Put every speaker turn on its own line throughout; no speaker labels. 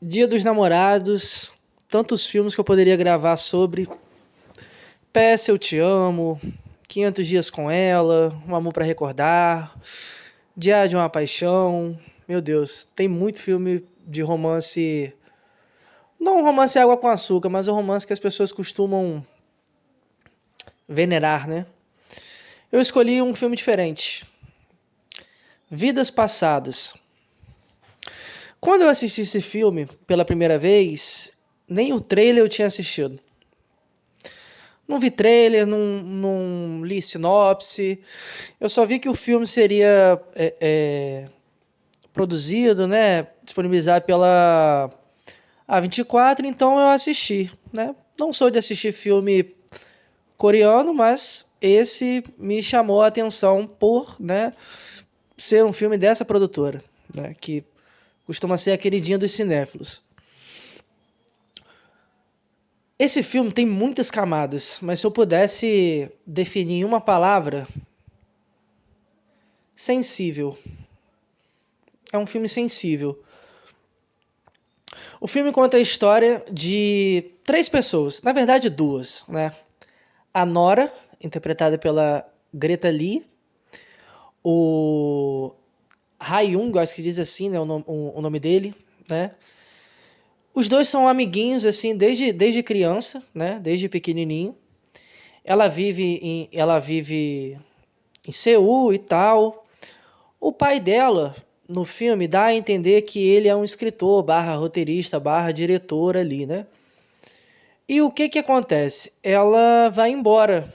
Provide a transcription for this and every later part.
Dia dos Namorados, tantos filmes que eu poderia gravar sobre. PS Eu Te Amo, 500 Dias com Ela, Um Amor pra Recordar, Diário de uma Paixão. Meu Deus, tem muito filme de romance. Não um romance água com açúcar, mas um romance que as pessoas costumam venerar, né? Eu escolhi um filme diferente. Vidas Passadas. Quando eu assisti esse filme pela primeira vez, nem o trailer eu tinha assistido. Não vi trailer, não li sinopse. Eu só vi que o filme seria produzido, né, disponibilizado pela A24, então eu assisti, né? Não sou de assistir filme coreano, mas esse me chamou a atenção por, né, ser um filme dessa produtora, né, que costuma ser a queridinha dos cinéfilos. Esse filme tem muitas camadas, mas se eu pudesse definir em uma palavra, sensível. É um filme sensível. O filme conta a história de três pessoas, na verdade duas, né? A Nora, interpretada pela Greta Lee, o Ha-young, acho que diz assim, né, o nome dele, né? Os dois são amiguinhos assim desde criança, né? Desde pequenininho. Ela vive em Seul e tal. O pai dela, no filme, dá a entender que ele é um escritor, barra roteirista, barra diretor ali, né? E o que que acontece? Ela vai embora,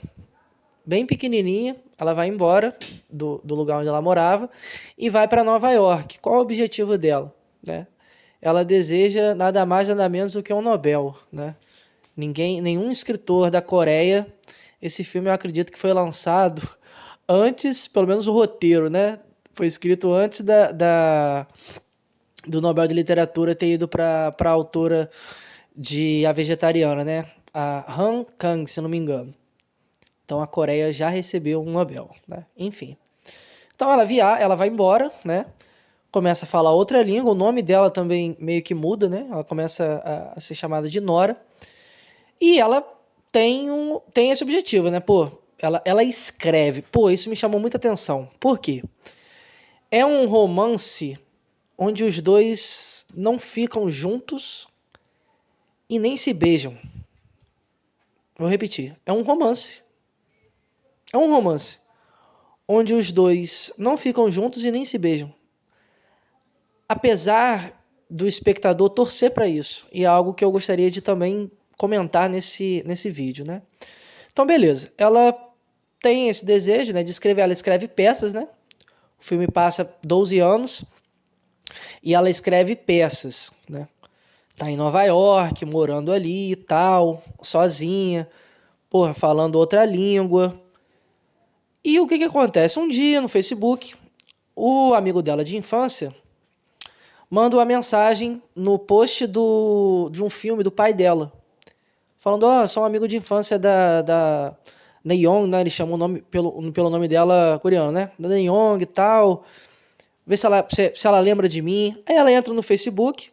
bem pequenininha, ela vai embora do lugar onde ela morava e vai para Nova York. Qual o objetivo dela, né? Ela deseja nada mais nada menos do que um Nobel, né? Nenhum escritor da Coreia, esse filme eu acredito que foi lançado antes, pelo menos o roteiro, né? Foi escrito antes do Nobel de Literatura ter ido para a autora de A Vegetariana, né? A Han Kang, se não me engano. Então a Coreia já recebeu um Nobel, né? Enfim. Então ela vai embora, né? Começa a falar outra língua, o nome dela também meio que muda, né? Ela começa a ser chamada de Nora. E ela tem esse objetivo, né? Pô, ela escreve. Pô, isso me chamou muita atenção. Por quê? É um romance onde os dois não ficam juntos e nem se beijam. Vou repetir. É um romance. É um romance onde os dois não ficam juntos e nem se beijam. Apesar do espectador torcer para isso. E é algo que eu gostaria de também comentar nesse vídeo, né? Então, beleza. Ela tem esse desejo, né, de escrever. Ela escreve peças, né? O filme passa 12 anos e ela escreve peças, né? Tá em Nova York, morando ali e tal, sozinha, porra, falando outra língua. E o que que acontece? Um dia no Facebook, o amigo dela de infância manda uma mensagem no post de um filme do pai dela, falando, ó, sou um amigo de infância da Nayeon, né? Ele chama o nome pelo nome dela coreano, né? Da Nayeon e tal. Vê se ela lembra de mim. Aí ela entra no Facebook,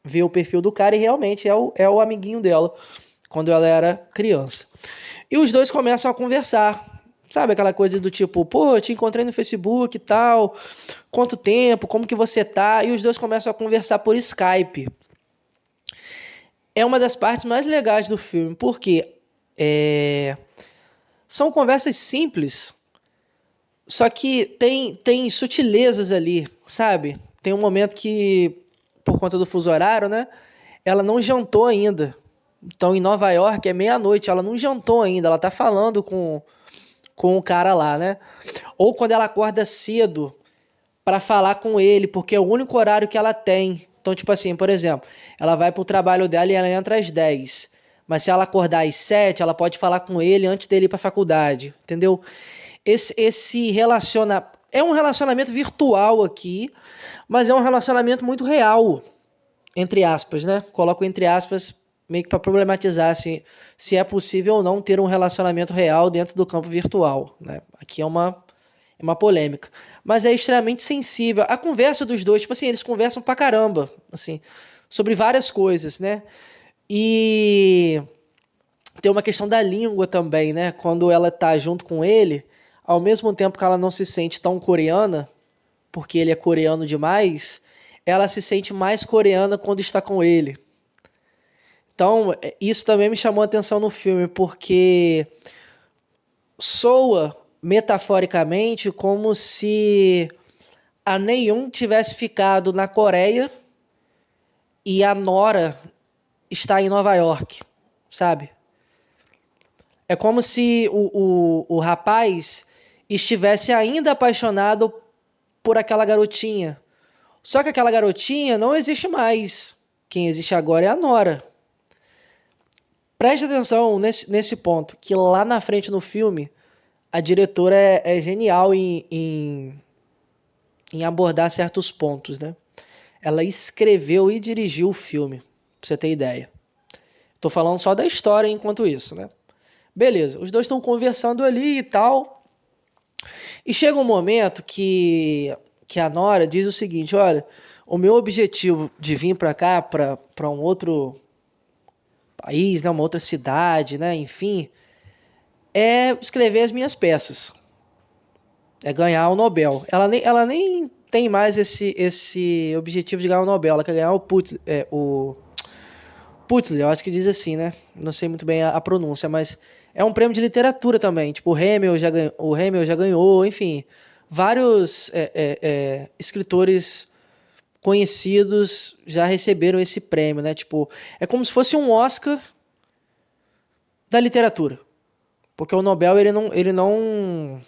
vê o perfil do cara e realmente é o amiguinho dela, quando ela era criança. E os dois começam a conversar. Sabe aquela coisa do tipo, pô, te encontrei no Facebook e tal, quanto tempo, como que você tá? E os dois começam a conversar por Skype. É uma das partes mais legais do filme, porque são conversas simples, só que tem sutilezas ali, sabe? Tem um momento que, por conta do fuso horário, né? Ela não jantou ainda. Então, em Nova York, é meia-noite, ela não jantou ainda. Ela tá falando com o cara lá, né? Ou quando ela acorda cedo para falar com ele, porque é o único horário que ela tem. Então, tipo assim, por exemplo, ela vai pro trabalho dela e ela entra às 10. Mas se ela acordar às 7, ela pode falar com ele antes dele ir pra faculdade, entendeu? Esse relaciona é um relacionamento virtual aqui, mas é um relacionamento muito real, entre aspas, né? Coloco entre aspas meio que para problematizar se é possível ou não ter um relacionamento real dentro do campo virtual, né? Aqui é uma polêmica, mas é extremamente sensível. A conversa dos dois, tipo assim, eles conversam pra caramba, assim, sobre várias coisas, né? E tem uma questão da língua também, né? Quando ela tá junto com ele, ao mesmo tempo que ela não se sente tão coreana, porque ele é coreano demais, ela se sente mais coreana quando está com ele. Então, isso também me chamou a atenção no filme, porque soa metaforicamente como se a Neon tivesse ficado na Coreia e a Nora está em Nova York, sabe? É como se o rapaz estivesse ainda apaixonado por aquela garotinha. Só que aquela garotinha não existe mais. Quem existe agora é a Nora. Preste atenção nesse ponto, que lá na frente no filme, a diretora é genial em abordar certos pontos, né? Ela escreveu e dirigiu o filme, pra você ter ideia. Tô falando só da história enquanto isso, né? Beleza, os dois estão conversando ali e tal. E chega um momento que a Nora diz o seguinte: olha, o meu objetivo de vir para cá, para um outro país, né, uma outra cidade, né, enfim, é escrever as minhas peças. É ganhar o Nobel. Ela nem tem mais esse objetivo de ganhar o Nobel. Ela quer ganhar o Pulitzer, eu acho que diz assim, né? Não sei muito bem a pronúncia, mas é um prêmio de literatura também. Tipo, o Hemingway já ganhou, enfim. Vários escritores conhecidos já receberam esse prêmio, né? Tipo, é como se fosse um Oscar da literatura. Porque o Nobel, ele não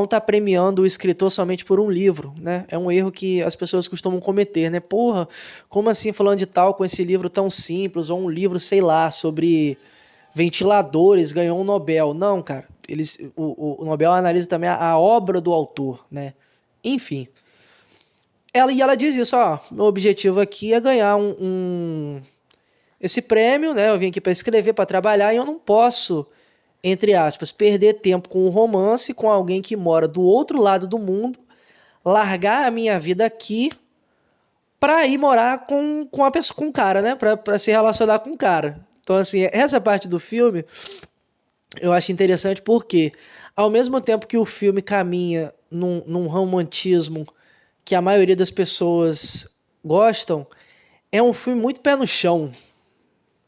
está premiando o escritor somente por um livro, né? É um erro que as pessoas costumam cometer, né? Porra, como assim falando de tal com esse livro tão simples, ou um livro, sei lá, sobre ventiladores ganhou um Nobel? Não, cara. O Nobel analisa também a obra do autor, né? Enfim. Ela diz isso, ó, meu objetivo aqui é ganhar esse prêmio, né? Eu vim aqui para escrever, para trabalhar, e eu não posso, entre aspas, perder tempo com um romance com alguém que mora do outro lado do mundo, largar a minha vida aqui pra ir morar com a pessoa, com um cara, né? Pra se relacionar com um cara. Então, assim, essa parte do filme eu acho interessante porque, ao mesmo tempo que o filme caminha num romantismo que a maioria das pessoas gostam, é um filme muito pé no chão,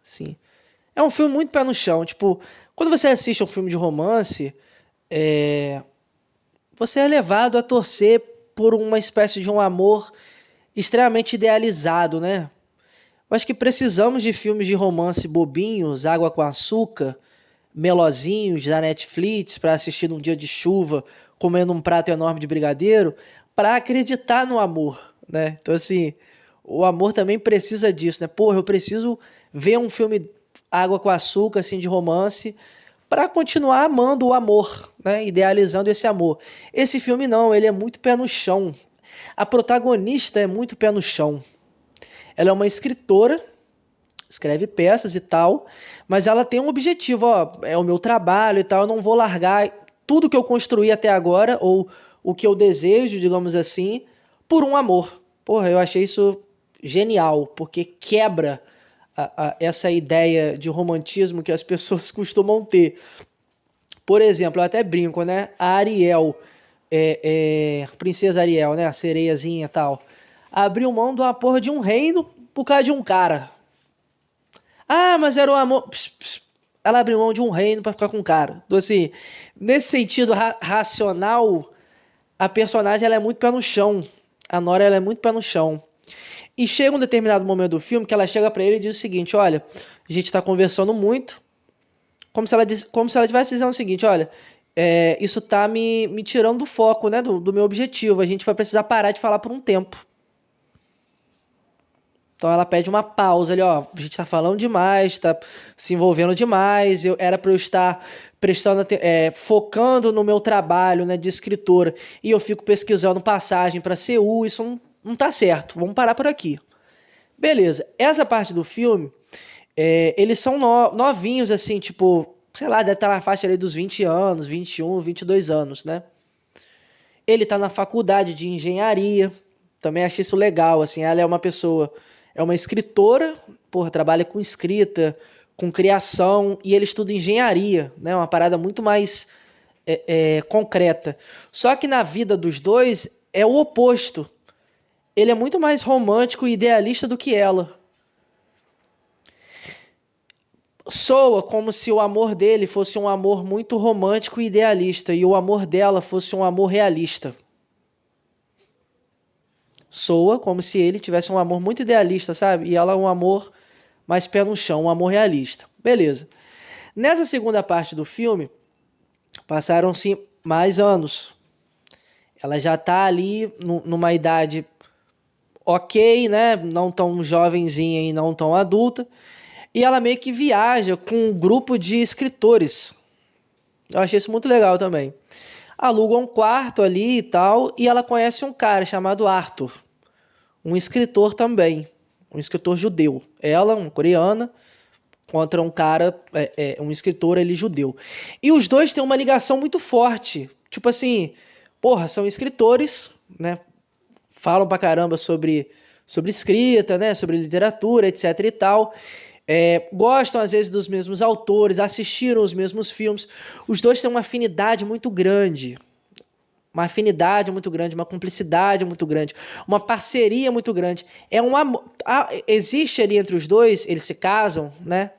assim. É um filme muito pé no chão. Tipo, quando você assiste um filme de romance, é, você é levado a torcer por uma espécie de um amor extremamente idealizado, né? Eu acho que precisamos de filmes de romance bobinhos, água com açúcar, melosinhos da Netflix para assistir num dia de chuva, comendo um prato enorme de brigadeiro, para acreditar no amor, né? Então assim, o amor também precisa disso, né? Porra, eu preciso ver um filme água com açúcar assim de romance para continuar amando o amor, né? Idealizando esse amor. Esse filme não, ele é muito pé no chão. A protagonista é muito pé no chão. Ela é uma escritora, escreve peças e tal, mas ela tem um objetivo, ó, é o meu trabalho e tal, eu não vou largar tudo que eu construí até agora, ou o que eu desejo, digamos assim, por um amor. Porra, eu achei isso genial, porque quebra essa ideia de romantismo que as pessoas costumam ter. Por exemplo, eu até brinco, né? A Ariel, Princesa Ariel, né? A sereiazinha e tal, abriu mão de uma porra de um reino por causa de um cara. Ah, mas era o amor. Pss, pss. Ela abriu mão de um reino pra ficar com o cara. Então, assim, nesse sentido racional, a personagem ela é muito pé no chão. A Nora ela é muito pé no chão. E chega um determinado momento do filme que ela chega pra ele e diz o seguinte: olha, a gente tá conversando muito. Como se ela estivesse dizendo o seguinte: olha, isso tá me tirando do foco, né, do meu objetivo. A gente vai precisar parar de falar por um tempo. Então ela pede uma pausa ali, ó, a gente tá falando demais, tá se envolvendo demais, era para eu estar focando no meu trabalho, né, de escritora, e eu fico pesquisando passagem para Seul, isso não tá certo, vamos parar por aqui. Beleza, essa parte do filme, eles são novinhos, assim, tipo, sei lá, deve estar na faixa ali dos 20 anos, 21, 22 anos, né? Ele tá na faculdade de engenharia, também achei isso legal, assim, ela é uma pessoa é uma escritora, porra, trabalha com escrita, com criação, e ele estuda engenharia, né? Uma parada muito mais concreta. Só que na vida dos dois é o oposto. Ele é muito mais romântico e idealista do que ela. Soa como se o amor dele fosse um amor muito romântico e idealista, e o amor dela fosse um amor realista. Soa como se ele tivesse um amor muito idealista, sabe? E ela um amor mais pé no chão, um amor realista. Beleza. Nessa segunda parte do filme, passaram-se mais anos. Ela já tá ali numa idade ok, né? Não tão jovenzinha e não tão adulta. E ela meio que viaja com um grupo de escritores. Eu achei isso muito legal também. Aluga um quarto ali e tal, e ela conhece um cara chamado Arthur, um escritor também, um escritor judeu. Ela, uma coreana, contra um cara, um escritor ali judeu. E os dois têm uma ligação muito forte. Tipo assim, porra, são escritores, né? Falam pra caramba sobre escrita, né? Sobre literatura, etc e tal. Gostam às vezes dos mesmos autores, assistiram os mesmos filmes. Os dois têm uma afinidade muito grande. Uma afinidade muito grande, uma cumplicidade muito grande, uma parceria muito grande. É um amor. Existe ali entre os dois, eles se casam, né?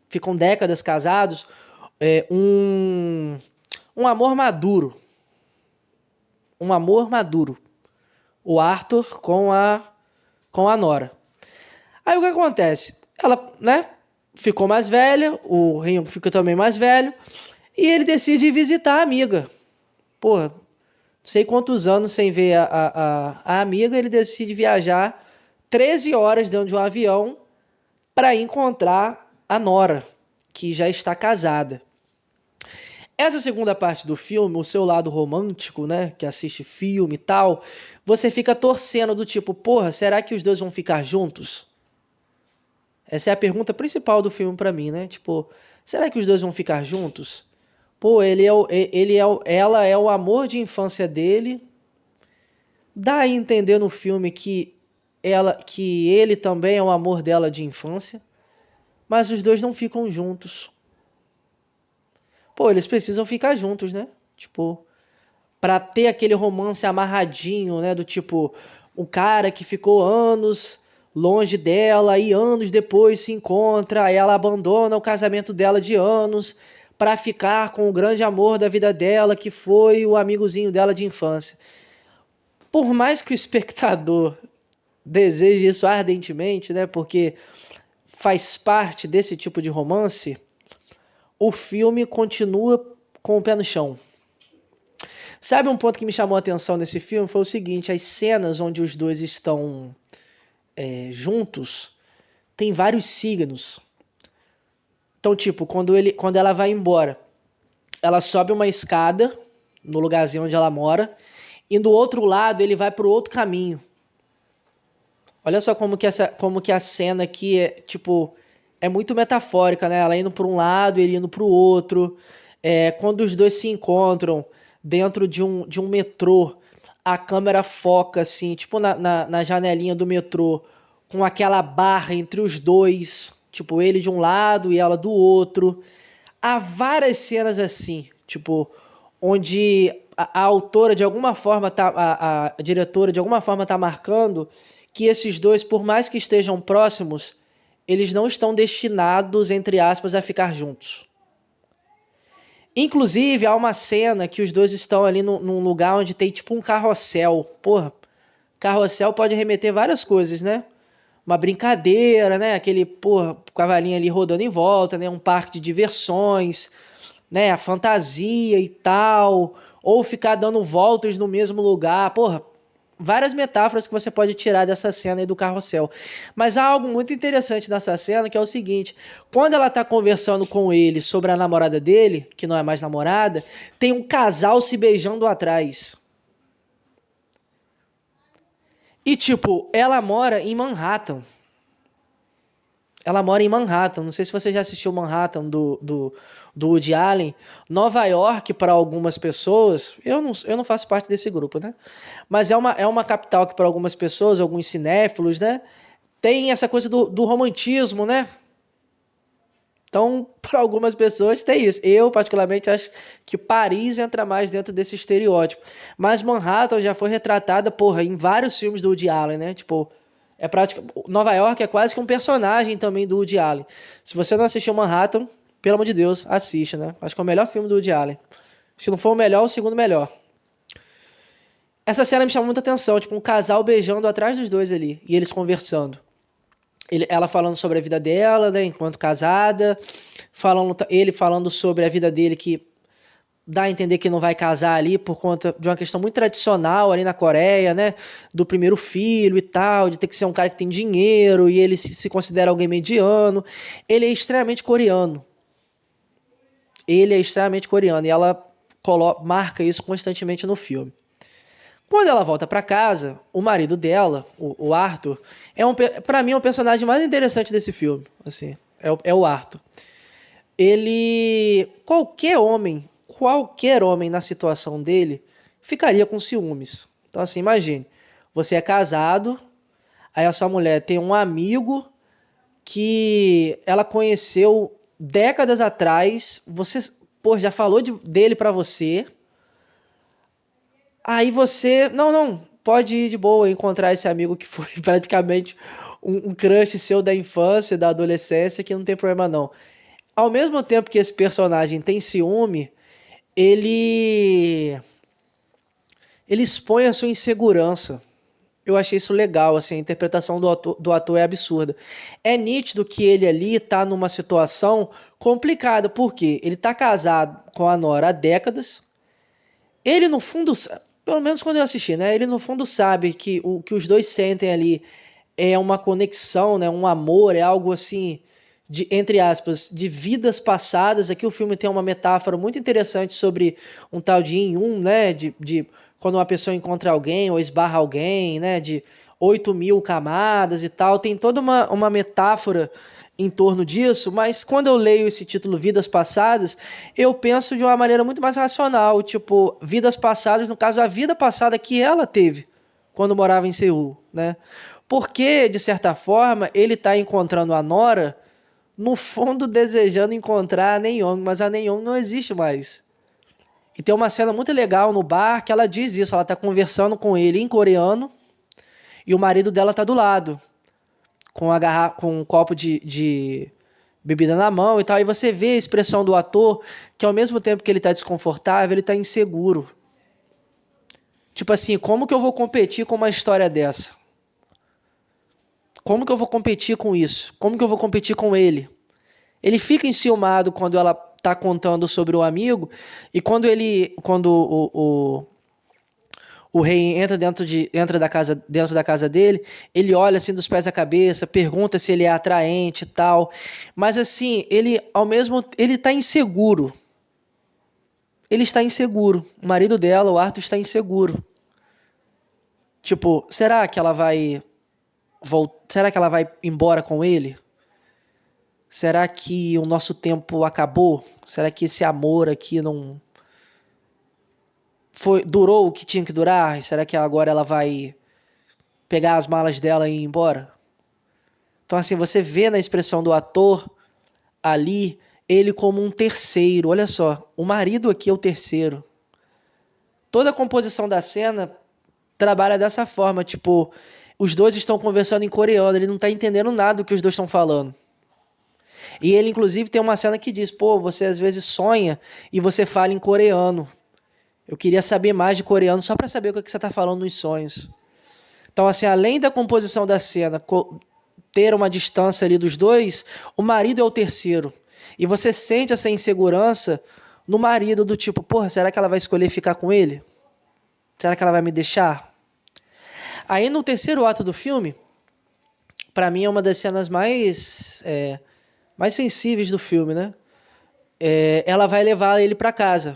Ficam décadas casados. Um amor maduro. Um amor maduro. O Arthur com a Nora. Aí o que acontece? Ela, né, ficou mais velha, o Ryung fica também mais velho, e ele decide visitar a amiga. Porra, não sei quantos anos sem ver a amiga, ele decide viajar 13 horas dentro de um avião para encontrar a Nora, que já está casada. Essa segunda parte do filme, o seu lado romântico, né, que assiste filme e tal, você fica torcendo do tipo, porra, será que os dois vão ficar juntos? Essa é a pergunta principal do filme pra mim, né? Tipo, será que os dois vão ficar juntos? Pô, ela é o amor de infância dele. Dá a entender no filme que ele também é o amor dela de infância, mas os dois não ficam juntos. Pô, eles precisam ficar juntos, né? Tipo, pra ter aquele romance amarradinho, né? Do tipo, o cara que ficou anos longe dela e anos depois se encontra, aí ela abandona o casamento dela de anos pra ficar com o grande amor da vida dela, que foi o amigozinho dela de infância. Por mais que o espectador deseje isso ardentemente, né? Porque faz parte desse tipo de romance, o filme continua com o pé no chão. Sabe um ponto que me chamou a atenção nesse filme? Foi o seguinte, as cenas onde os dois estão juntos, tem vários signos. Então, tipo, quando ela vai embora, ela sobe uma escada no lugarzinho onde ela mora, e do outro lado ele vai para o outro caminho. Olha só como que a cena aqui tipo, é muito metafórica, né? Ela indo para um lado, ele indo para o outro. Quando os dois se encontram dentro de um metrô, a câmera foca, assim, tipo na janelinha do metrô, com aquela barra entre os dois, tipo, ele de um lado e ela do outro. Há várias cenas assim, tipo, onde a autora de alguma forma a diretora de alguma forma tá marcando que esses dois, por mais que estejam próximos, eles não estão destinados, entre aspas, a ficar juntos. Inclusive, há uma cena que os dois estão ali num lugar onde tem tipo um carrossel. Porra, carrossel pode remeter várias coisas, né? Uma brincadeira, né? Aquele, porra, cavalinho ali rodando em volta, né? Um parque de diversões, né? A fantasia e tal. Ou ficar dando voltas no mesmo lugar. Porra, várias metáforas que você pode tirar dessa cena aí do carrossel. Mas há algo muito interessante nessa cena, que é o seguinte: quando ela tá conversando com ele sobre a namorada dele, que não é mais namorada, tem um casal se beijando atrás. E tipo, ela mora em Manhattan. Ela mora em Manhattan. Não sei se você já assistiu Manhattan do Woody Allen. Nova York, para algumas pessoas, eu não faço parte desse grupo, né? Mas é uma capital que, para algumas pessoas, alguns cinéfilos, né? Tem essa coisa do romantismo, né? Então, para algumas pessoas tem isso. Eu, particularmente, acho que Paris entra mais dentro desse estereótipo. Mas Manhattan já foi retratada, porra, em vários filmes do Woody Allen, né? Tipo, Nova York é quase que um personagem também do Woody Allen. Se você não assistiu Manhattan, pelo amor de Deus, assiste, né? Acho que é o melhor filme do Woody Allen. Se não for o melhor, o segundo melhor. Essa cena me chamou muita atenção, tipo, um casal beijando atrás dos dois ali, e eles conversando. Ela falando sobre a vida dela, né, enquanto casada, ele falando sobre a vida dele, que dá a entender que não vai casar ali por conta de uma questão muito tradicional ali na Coreia, né, do primeiro filho e tal, de ter que ser um cara que tem dinheiro, e ele se considera alguém mediano. Ele é extremamente coreano. Ele é extremamente coreano, e ela marca isso constantemente no filme. Quando ela volta pra casa, o marido dela, o Arthur, para mim é o personagem mais interessante desse filme, assim, é o Arthur. Ele, qualquer homem na situação dele ficaria com ciúmes. Então assim, imagine, você é casado, aí a sua mulher tem um amigo que ela conheceu décadas atrás, você, pô, já falou dele pra você. Aí você, não, pode ir de boa encontrar esse amigo que foi praticamente um crush seu da infância, da adolescência, que não tem problema não. Ao mesmo tempo que esse personagem tem ciúme, ele ele expõe a sua insegurança. Eu achei isso legal, assim, a interpretação do ator é absurda. É nítido que ele ali tá numa situação complicada, porque ele tá casado com a Nora há décadas. Ele, no fundo, pelo menos quando eu assisti, né? Ele, no fundo, sabe que o que os dois sentem ali é uma conexão, né? Um amor, é algo assim, entre aspas, de vidas passadas. Aqui o filme tem uma metáfora muito interessante sobre um tal de yin-yung, né? De quando uma pessoa encontra alguém ou esbarra alguém, né? De 8.000 camadas e tal. Tem toda uma metáfora em torno disso, mas quando eu leio esse título Vidas Passadas, eu penso de uma maneira muito mais racional, tipo, vidas passadas, no caso, a vida passada que ela teve quando morava em Seul, né? Porque, de certa forma, ele está encontrando a Nora, no fundo desejando encontrar a Neon, mas a Neon não existe mais. E tem uma cena muito legal no bar que ela diz isso, ela está conversando com ele em coreano e o marido dela está do lado com um copo de bebida na mão e tal, e você vê a expressão do ator que ao mesmo tempo que ele tá desconfortável, ele tá inseguro. Tipo assim, como que eu vou competir com uma história dessa? Como que eu vou competir com isso? Como que eu vou competir com ele? Ele fica enciumado quando ela tá contando sobre o amigo e quando o rei entra dentro da casa dele, ele olha assim dos pés à cabeça, pergunta se ele é atraente e tal. Mas assim, ele tá inseguro. Ele está inseguro. O marido dela, o Arthur, está inseguro. Tipo, será que ela vai embora com ele? Será que o nosso tempo acabou? Será que esse amor aqui não durou o que tinha que durar? Será que agora ela vai pegar as malas dela e ir embora? Então, assim, você vê na expressão do ator ali ele como um terceiro. Olha só, o marido aqui é o terceiro. Toda a composição da cena trabalha dessa forma. Tipo, os dois estão conversando em coreano, ele não tá entendendo nada do que os dois estão falando. E ele, inclusive, tem uma cena que diz: pô, você às vezes sonha e você fala em coreano. Eu queria saber mais de coreano só para saber o que você tá falando nos sonhos. Então, assim, além da composição da cena ter uma distância ali dos dois, o marido é o terceiro. E você sente essa insegurança no marido, do tipo, porra, será que ela vai escolher ficar com ele? Será que ela vai me deixar? Aí no terceiro ato do filme, pra mim é uma das cenas mais sensíveis do filme, né? Ela vai levar ele pra casa.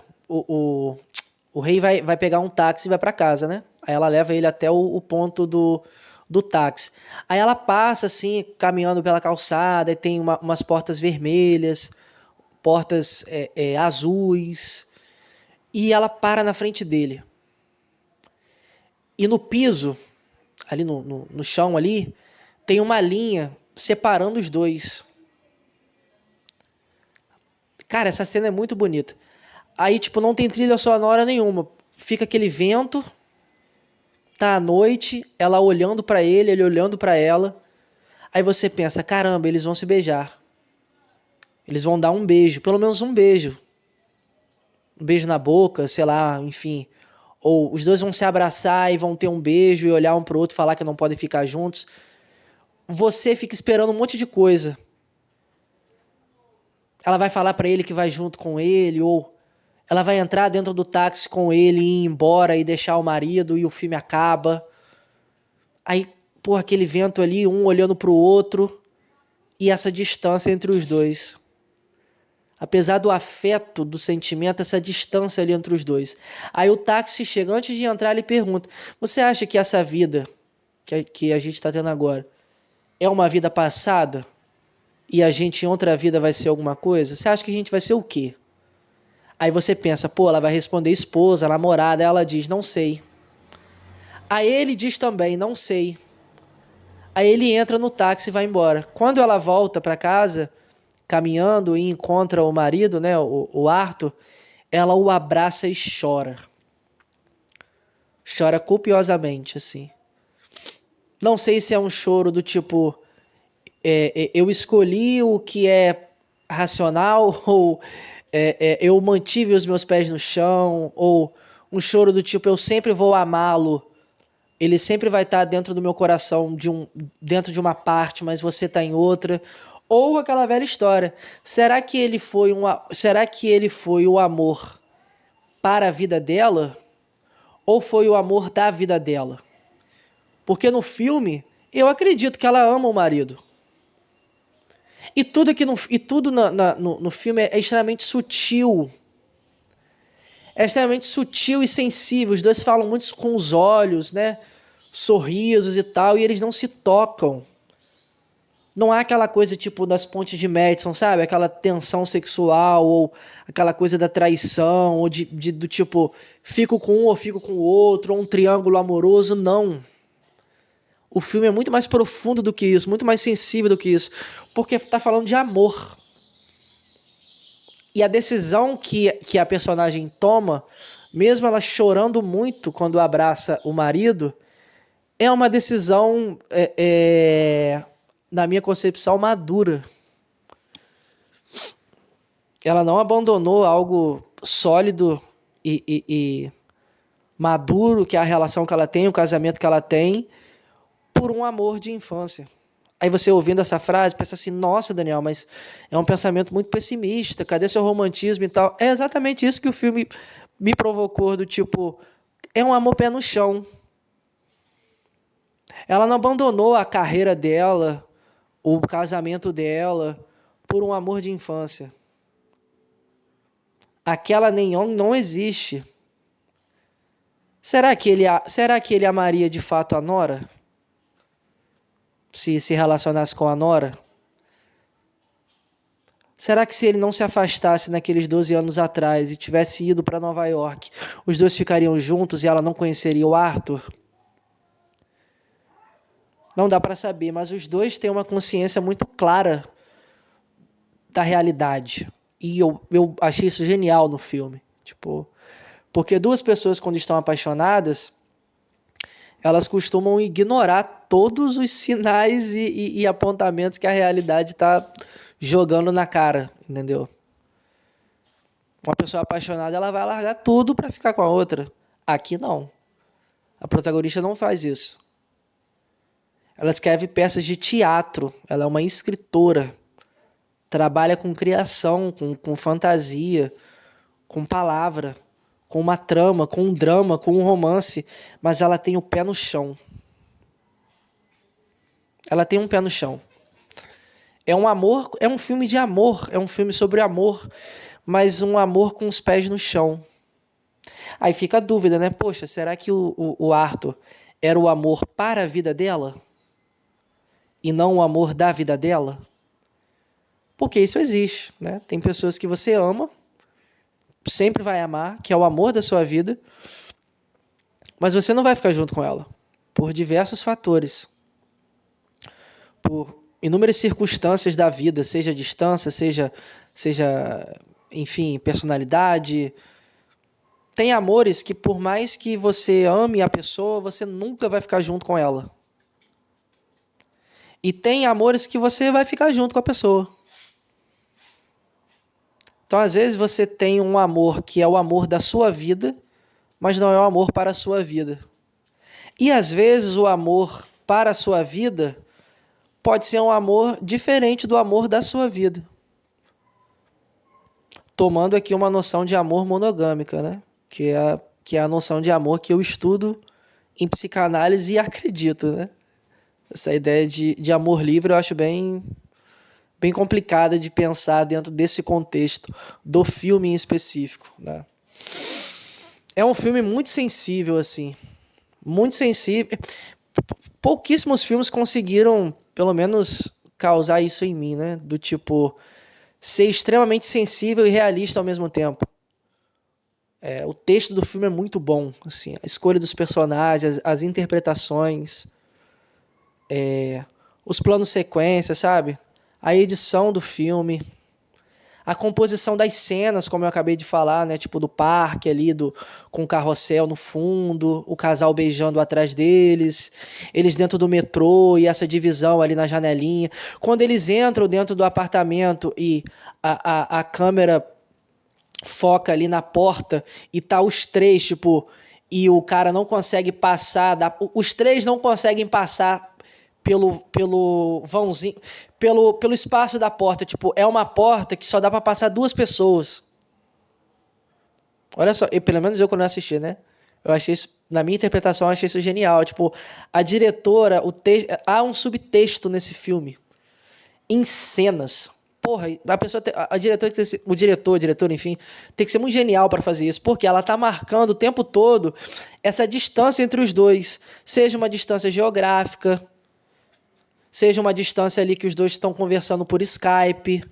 O rei vai pegar um táxi e vai pra casa, né? Aí ela leva ele até o ponto do táxi. Aí ela passa assim, caminhando pela calçada, e tem umas portas vermelhas, portas azuis, e ela para na frente dele. E no piso, ali no chão ali, tem uma linha separando os dois. Cara, essa cena é muito bonita. Aí, tipo, não tem trilha sonora nenhuma. Fica aquele vento, tá à noite, ela olhando pra ele, ele olhando pra ela. Aí você pensa, caramba, eles vão se beijar. Eles vão dar um beijo, pelo menos um beijo. Um beijo na boca, sei lá, enfim. Ou os dois vão se abraçar e vão ter um beijo e olhar um pro outro e falar que não podem ficar juntos. Você fica esperando um monte de coisa. Ela vai falar pra ele que vai junto com ele, ou ela vai entrar dentro do táxi com ele e ir embora e deixar o marido e o filme acaba. Aí, pô, aquele vento ali, um olhando pro outro e essa distância entre os dois. Apesar do afeto, do sentimento, essa distância ali entre os dois. Aí o táxi chega, antes de entrar, ele pergunta: você acha que essa vida que a gente está tendo agora é uma vida passada? E a gente em outra vida vai ser alguma coisa? Você acha que a gente vai ser o quê? Aí você pensa, pô, ela vai responder esposa, namorada. Aí ela diz, não sei. Aí ele diz também, não sei. Aí ele entra no táxi e vai embora. Quando ela volta para casa, caminhando e encontra o marido, né, o Arthur, ela o abraça e chora. Chora copiosamente, assim. Não sei se é um choro do tipo, eu escolhi o que é racional, ou eu mantive os meus pés no chão, ou um choro do tipo, eu sempre vou amá-lo, ele sempre vai estar dentro do meu coração, dentro de uma parte, mas você está em outra. Ou aquela velha história, será que ele foi o amor para a vida dela, ou foi o amor da vida dela? Porque no filme, eu acredito que ela ama o marido. E tudo no filme é extremamente sutil. É extremamente sutil e sensível. Os dois falam muito com os olhos, né? Sorrisos e tal, e eles não se tocam. Não há aquela coisa tipo das pontes de Madison, sabe? Aquela tensão sexual, ou aquela coisa da traição, ou do tipo, fico com um ou fico com o outro, ou um triângulo amoroso. Não. O filme é muito mais profundo do que isso, muito mais sensível do que isso, porque está falando de amor. E a decisão que a personagem toma, mesmo ela chorando muito quando abraça o marido, é uma decisão, na minha concepção, madura. Ela não abandonou algo sólido e maduro, que é a relação que ela tem, o casamento que ela tem, por um amor de infância. Aí você ouvindo essa frase, pensa assim, nossa, Daniel, mas é um pensamento muito pessimista, cadê seu romantismo e tal? É exatamente isso que o filme me provocou, do tipo, é um amor pé no chão. Ela não abandonou a carreira dela, o casamento dela, por um amor de infância. Aquela Neon não existe. Será que ele amaria de fato a Nora? Se relacionasse com a Nora? Será que se ele não se afastasse naqueles 12 anos atrás e tivesse ido para Nova York, os dois ficariam juntos e ela não conheceria o Arthur? Não dá para saber, mas os dois têm uma consciência muito clara da realidade. E eu achei isso genial no filme. Tipo, porque duas pessoas, quando estão apaixonadas, elas costumam ignorar todos os sinais e apontamentos que a realidade está jogando na cara, entendeu? Uma pessoa apaixonada, ela vai largar tudo para ficar com a outra. Aqui não. A protagonista não faz isso. Ela escreve peças de teatro. Ela é uma escritora. Trabalha com criação, com fantasia, com palavra, com uma trama, com um drama, com um romance. Mas ela tem o pé no chão. Ela tem um pé no chão. É um amor, é um filme de amor, é um filme sobre amor, mas um amor com os pés no chão. Aí fica a dúvida, né? Poxa, será que o Arthur era o amor para a vida dela? E não o amor da vida dela? Porque isso existe, né? Tem pessoas que você ama, sempre vai amar, que é o amor da sua vida, mas você não vai ficar junto com ela, por diversos fatores. por inúmeras circunstâncias da vida, seja distância, enfim, personalidade. Tem amores que, por mais que você ame a pessoa, você nunca vai ficar junto com ela. E tem amores que você vai ficar junto com a pessoa. Então, às vezes, você tem um amor que é o amor da sua vida, mas não é o amor para a sua vida. E, às vezes, o amor para a sua vida pode ser um amor diferente do amor da sua vida. Tomando aqui uma noção de amor monogâmica, né? Que é a noção de amor que eu estudo em psicanálise e acredito, né? Essa ideia de amor livre eu acho bem complicada de pensar dentro desse contexto do filme em específico, né? É um filme muito sensível, assim. Muito sensível. Pouquíssimos filmes conseguiram, pelo menos, causar isso em mim, né? Do tipo, ser extremamente sensível e realista ao mesmo tempo. O texto do filme é muito bom, assim, a escolha dos personagens, as interpretações, os planos sequência, sabe? A edição do filme, a composição das cenas, como eu acabei de falar, né? Tipo do parque ali, com o carrossel no fundo, o casal beijando atrás deles, eles dentro do metrô e essa divisão ali na janelinha. Quando eles entram dentro do apartamento e a câmera foca ali na porta e tá os três, tipo, e o cara não consegue passar, os três não conseguem passar pelo vãozinho, pelo espaço da porta, tipo, é uma porta que só dá para passar duas pessoas. Olha só, pelo menos eu quando eu assisti, né? Eu achei isso, na minha interpretação, eu achei isso genial. Tipo, a diretora, há um subtexto nesse filme, em cenas. Porra, a pessoa, o diretor, enfim, tem que ser muito genial para fazer isso, porque ela tá marcando o tempo todo essa distância entre os dois, seja uma distância geográfica, seja uma distância ali que os dois estão conversando por Skype,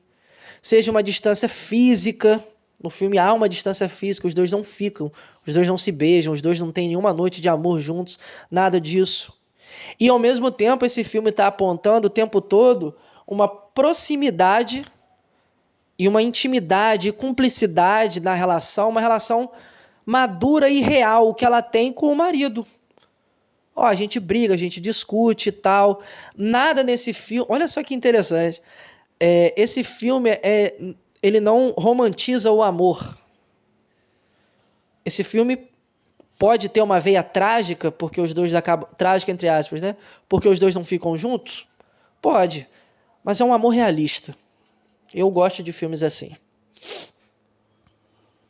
seja uma distância física. No filme há uma distância física, os dois não ficam, os dois não se beijam, os dois não têm nenhuma noite de amor juntos, nada disso. E ao mesmo tempo esse filme está apontando o tempo todo uma proximidade e uma intimidade e cumplicidade na relação, uma relação madura e real que ela tem com o marido. A gente briga, a gente discute e tal. Nada nesse filme... Olha só que interessante. Esse filme, ele não romantiza o amor. Esse filme pode ter uma veia trágica, porque os dois acabam... Trágica, entre aspas, né? Porque os dois não ficam juntos? Pode. Mas é um amor realista. Eu gosto de filmes assim.